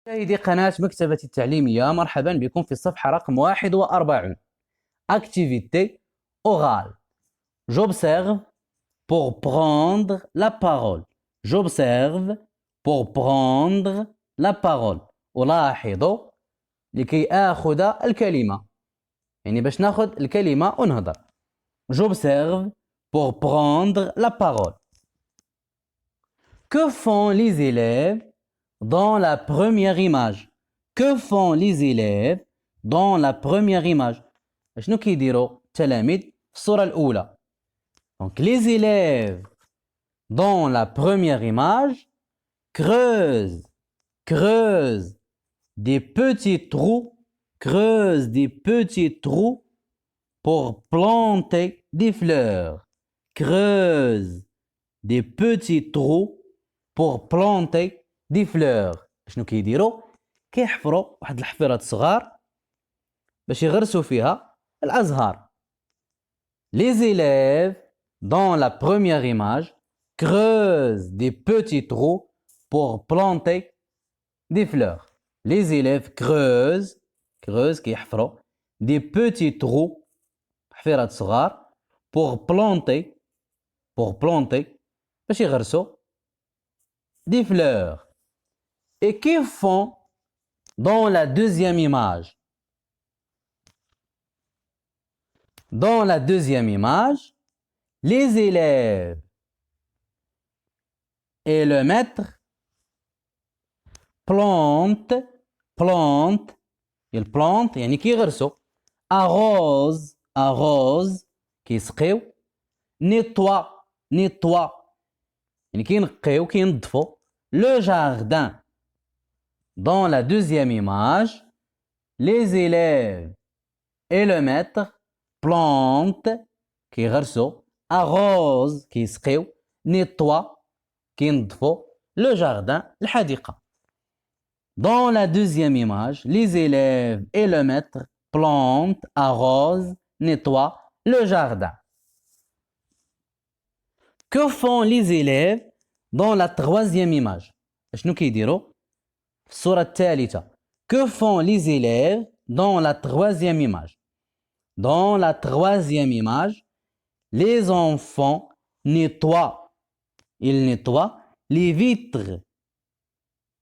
مشاهدي قناة مكتبة التعليمية، مرحبا بكم في الصفحة رقم 41. Activité orale. J'observe pour prendre la parole. J'observe pour prendre la parole. ألاحظ لكي آخذ الكلمة. يعني باش ناخذ الكلمة ونهضر. J'observe pour prendre la parole. Que font les élèves dans la première image? Que font les élèves dans la première image? شنو كيديروا التلاميذ في الصورة الأولى؟ Donc les élèves dans la première image creusent des petits trous, creusent des petits trous pour planter des fleurs. Creusent des petits trous pour planter des fleurs. شنو كيديروا؟ كيحفروا واحد الحفيرات صغار باش يغرسوا فيها الأزهار. Les élèves dans la première image creusent des petits trous pour planter des fleurs. Les élèves creusent كيحفروا des petits trous حفيرات صغار pour planter باش يغرسوا des fleurs. Et qu'ils font dans la deuxième image? Dans la deuxième image, les élèves et le maître plantent, ils plantent يعني كيغرسوا. arrose كيسقيو. nettoie يعني كينقيو كينظفوا. Le jardin. Dans la deuxième image, les élèves et le maître plantent كيغرسوا. arrose كيسقيو. nettoie كينظفوا. Le jardin الحديقة. Dans la deuxième image, les élèves et le maître plantent, arrosent, nettoient le jardin. Que font les élèves dans la troisième image? شنو كيديروا في الصورة الثالثة؟ Que font les élèves dans la troisième image? Dans la troisième image, les enfants nettoient. Ils nettoient les vitres.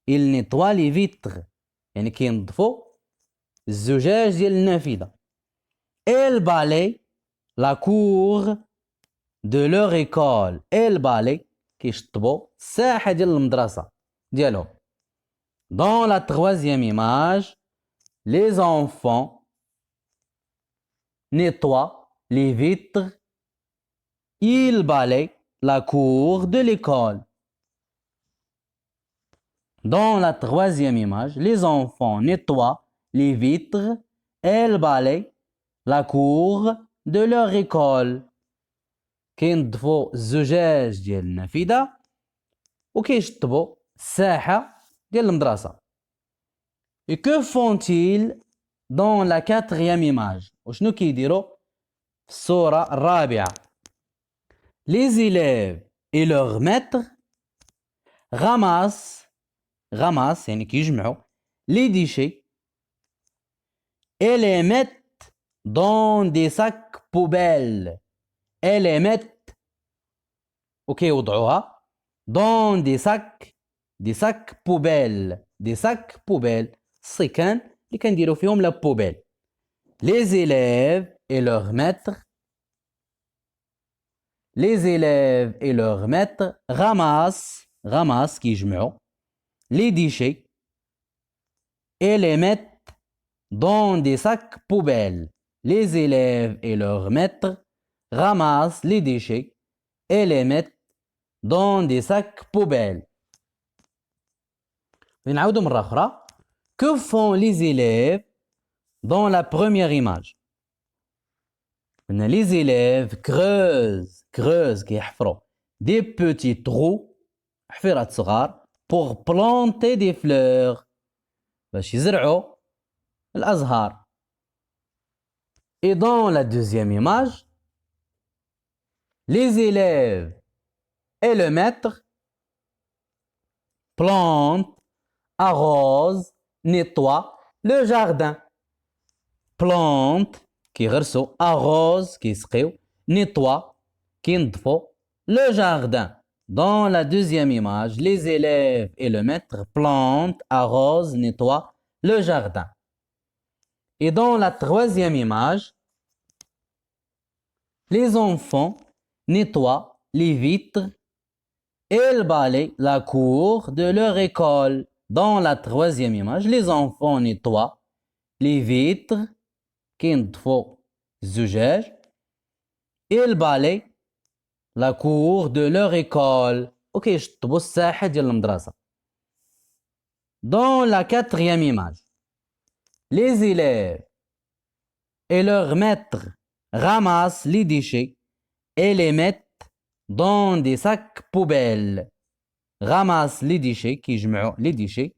Ils nettoient les vitres. يعني كينظفوا الزجاج ديال النافذة. Ils balayent la cour de leur école. Ils balayent كيشطبوا الساحة ديال المدرسة ديالهم. Dans la troisième image, les enfants nettoient les vitres. Ils balayent la cour de l'école. Dans la troisième image, les enfants nettoient les vitres. Elles balayent la cour de leur école. كينظفوا الزجاج ديال النافذة وكيشطبوا الساحة ديال المدرسة. Et que font-ils dans la quatrième image? وشنو كيديروا في الصورة الرابعة؟ Les élèves et leur maître ramassent يعني كيجمعوا les déchets et les mettent dans des sacs poubelles. Et les mettent وكيوضعوها dans des sacs poubelles. Des sacs poubelles. الصيكان اللي كنديروا فيهم لا بوبيل. Les élèves et leur maître ramassent كيجمعوا les déchets et les mettent dans des sacs poubelles. Les élèves et leur maître ramassent les déchets et les mettent dans des sacs poubelles. نعاودوا مرة أخرى. Que font les élèves dans la première image? Les élèves creusent كيحفروا des petits trous حفيرات صغار pour planter des fleurs باش يزرعوا الأزهار. Et dans la deuxième image, les élèves et le maître plantent, arrose, nettoie le jardin. Plante, qui غرسوا, arrose, qui يسقيو, nettoie, qui ينظفوا, le jardin. Dans la deuxième image, les élèves et le maître plantent, arrosent, nettoient le jardin. Et dans la troisième image, les enfants nettoient les vitres et le balai, la cour de leur école. Dans la troisième image, les enfants nettoient les vitres, كينظفوا الزجاج, et le balai, la cour de leur école. وكيشطبوا الساحة ديال المدرسة. Dans la quatrième image, les élèves et leur maître ramassent les déchets et les mettent dans des sacs poubelles. Ramassent les déchets, كيجمعوا les déchets,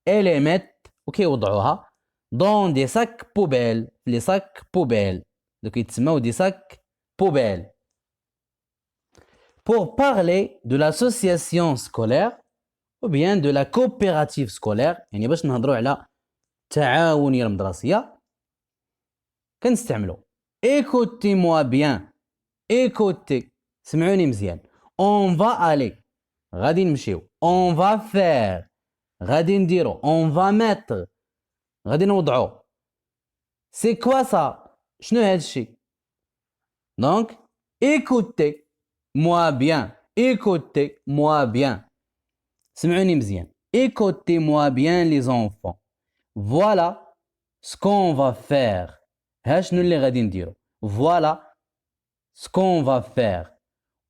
et les mettent وكيوضعوها dans des sacs poubelles. Les sacs poubelles. Donc يتسموا des sacs poubelles. Pour parler de l'association scolaire ou bien de la coopérative scolaire, يعني باش نهضروا على التعاونية المدرسية كنستعملوا écoutez-moi bien, écoutez, سمعوني مزيان. On va aller, غادي نمشيو. On va faire, غادي نديرو. On va mettre, غادي نوضعو. C'est quoi ça? شنو هاد الشيء؟ Donc écoutez-moi bien, écoutez-moi bien. سمعوني مزيان. Écoutez-moi bien les enfants. Voilà ce qu'on va faire. ها شنو اللي غادي نديرو. Voilà ce qu'on va faire.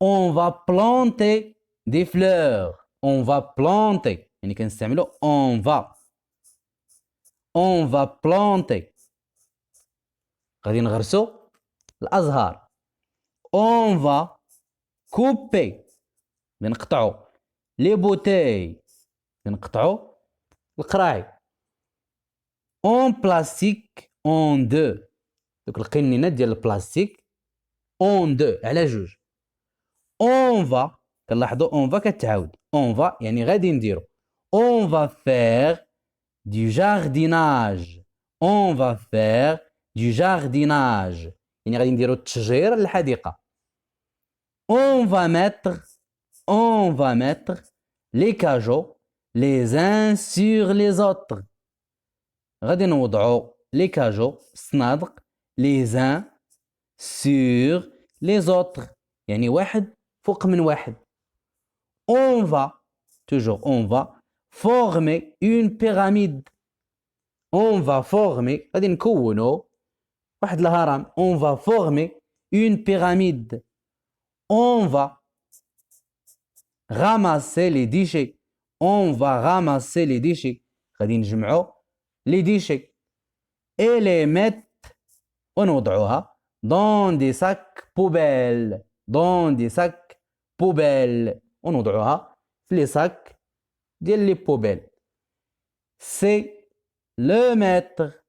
On va planter des fleurs. On va planter. يعني كنستعملو on va. On va planter. غادي نغرسو الأزهار. On va couper. نقطعو les bouteilles. نقطعو القراعي. En plastique en deux. دوك القنينات ديال البلاستيك en deux على جوج. On va كنلاحظوا on va كتعاود. On va يعني غادي نديرو. On va faire du jardinage. On va faire du jardinage. يعني غادي نديرو التشجير للحديقة. On va mettre les cajots les uns sur les autres. غادي نوضعو les cajots الصنادق les uns sur les autres. يعني واحد فوق من واحد. On va former une pyramide. On va former غادي نكونو واحد الهرم. On va former une pyramide. On va ramasser les déchets. On va ramasser les déchets. غادي نجمعو les déchets et les mettre ونوضعوها dans des sacs poubelles. Dans des sacs poubelles. ونوضعوها في les sacs ديال les poubelles. C'est le maître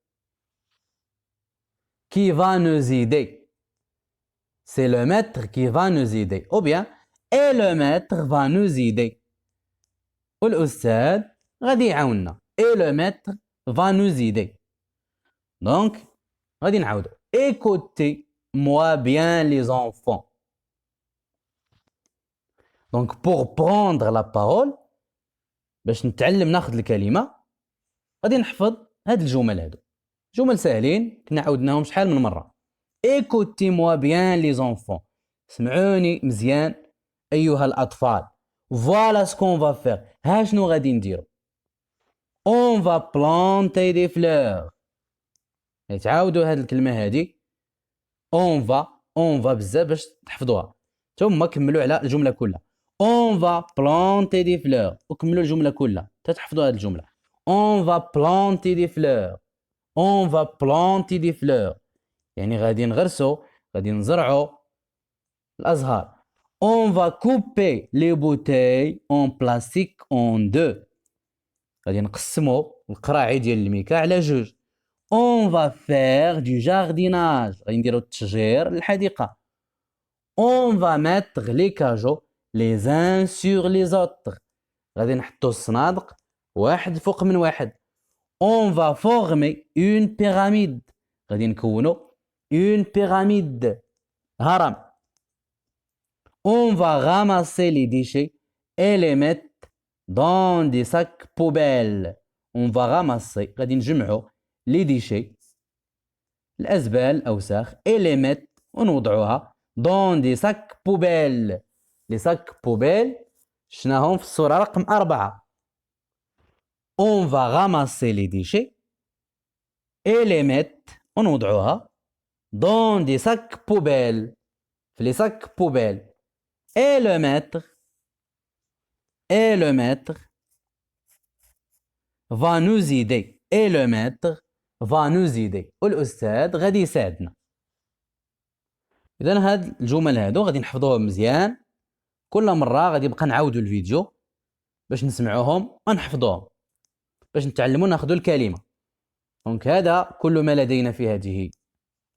qui va nous aider. C'est le maître qui va nous aider. Ou bien, et le maître va nous aider. والأستاذ غادي يعاوننا. Et le maître va nous aider. Donc, غادي نعاودو. Écoutez-moi bien les enfants. Donc, pour prendre la parole, باش نتعلم ناخذ الكلمة غادي نحفظ هاد الجمل هادو. جمل ساهلين كنا عاودناهم شحال من مرة. Écoutez-moi bien les enfants. سمعوني مزيان أيها الأطفال. Voilà ce qu'on va faire. ها شنو غادي نديرو. On va planter des fleurs. تعاودوا هاد الكلمة هادي. On va بزاف باش تحفظوها. ثم كملوا على الجملة كلها. On va planter des fleurs. وكملوا الجملة كلها تتحفظوا هاد الجملة. On va planter des fleurs. On va planter des fleurs. يعني غادي نغرسوا غادي نزرعوا الأزهار. On va couper les bouteilles en plastique en deux. غادي نقسموا القراعي ديال الميكا على جوج. On va faire du jardinage. غادي نديروا التشجير للحديقة. On va mettre les cajots les uns sur les autres. غادي نحطوا الصنادق واحد فوق من واحد. On va former une pyramide. غادي نكونوا une pyramide. هرم. On va ramasser les déchets et les mettre dans des sacs poubelles. On va ramasser غادي نجمعوا les déchets الأزبال الأوساخ et les mettre ونوضعوها dans des sacs poubelles. les sacs poubelles شناهم في الصورة رقم 4. On va ramasser les déchets et les mettre ونوضعوها dans des sacs poubelles. في les sacs poubelles. Et le maître va nous aider. Et le maître va nous aider. والأستاذ غادي يساعدنا. إذن هاد الجمل هادو غادي نحفظوهم مزيان. كل مرة غادي نبقى نعاودو الفيديو باش نسمعوهم ونحفظوهم باش نتعلمو ناخدو الكلمة. دونك هذا كل ما لدينا في هذه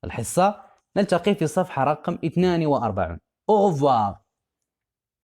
الحصة. نلتقي في الصفحة رقم 42. Au revoir.